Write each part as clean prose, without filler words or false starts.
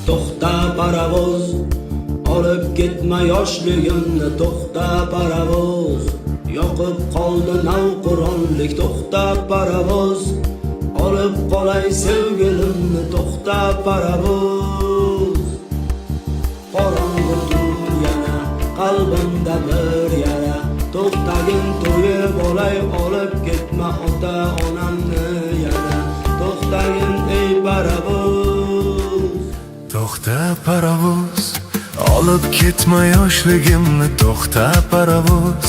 to'xta parovoz, olib ketma yoshligimni, to'xta parovoz. Yoqib qoldi navqironlik, to'xta parovoz, olib qolay sevgilimni, to'xta parovoz. Qorong'u tun yana, qalbimda bir yara, to'xtagin to'yib olay, olib ketma ota onamni yana, to'xtagin ey parovoz. To'xta parovoz, olib ketma yoshligimni, to'xta parovoz.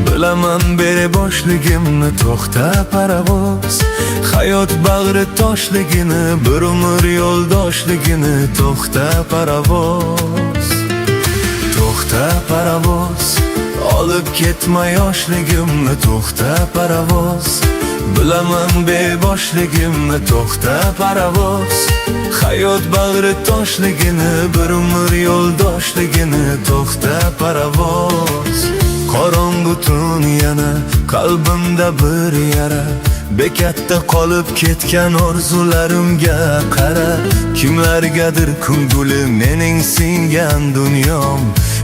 Bilaman beri boshligimni, to'xta parovoz. Hayot bag'ri toshligini, bir umr yo'ldoshligini, to'xta parovoz. To'xta parovoz, olib ketma yoshligimni, to'xta parovoz. Bilaman beboshligimni, to'xta parovoz. Hayot bag'ri toshligini, bir umr yo'ldoshligini, to'xta parovoz. Qorong'u tun yana, qalbimda bir yara, bekatda qolib ketgan orzularimga qara. Kimlargadir ko'ngli mening singan dunyom,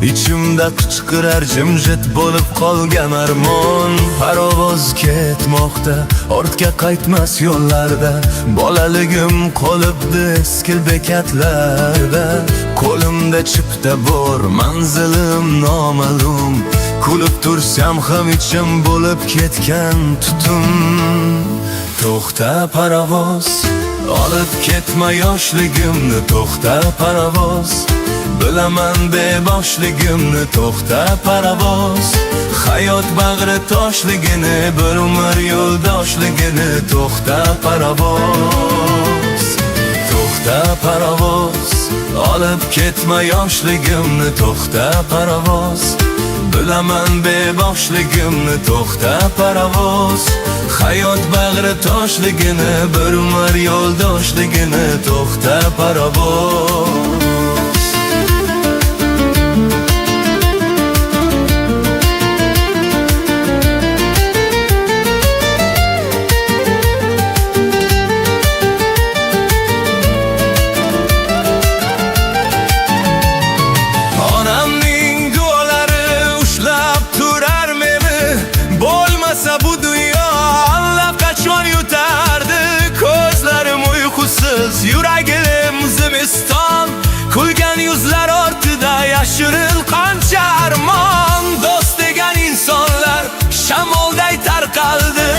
ichimda qichqirar jimjit bo'lib qolgan armon. Parovoz ketmoqda, ortga qaytmas yo'llarda, bolaligim qolibdi eskil bekatlarda. Qo'limda chipta bor, manzilim noma'lum, kulib tursam ham ichim bo'lib ketgan tutun. To'xta parovoz, olib ketma yoshligimni, to'xta parovoz. Bilaman beboshligimni, to'xta parovoz. Hayot bag'ri toshligini, bir umr yo'ldoshligini, to'xta parovoz. To'xta parovoz, olib ketma yoshligimni, to'xta parovoz. Bilaman beboshligimni, to'xta parovoz. Hayot bag'ri toshligini, bir umr yo'ldoshligini, to'xta parovoz. Bu dünya allaqachon yutardi, ko'zlarim uyqusiz, yuragim zimiston. Kulgan yuzlar ortida yashirin qancha armon. Do'st degan insonlar shamolday tarqaldi,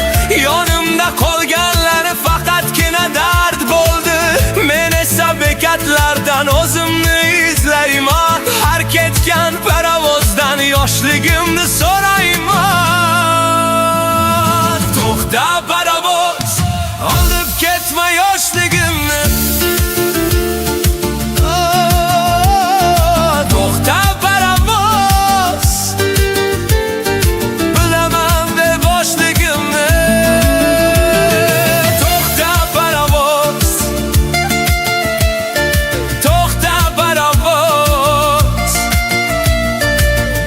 yonimda qolganlari faqatgina dard bo'ldi. Men esa bekatlardan o'zimni izlayman, har ketgan parovozdan yoshligimni so'rayman. To'xta parovoz, olib ketma yoshligimni, to'xta parovoz. Bilaman beboshligimni, to'xta parovoz. To'xta parovoz,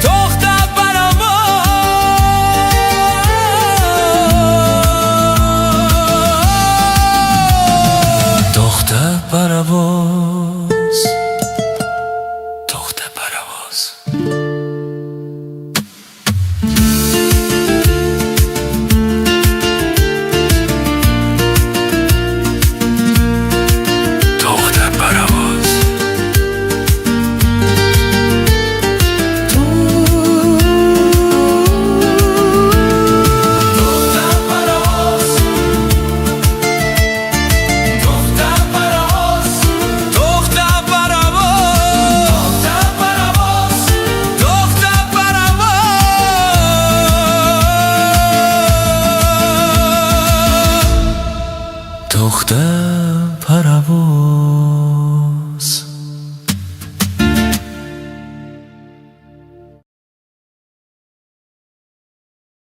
to'xta parovoz. To'xta parovoz. To'xta parovoz. To'xta parovoz.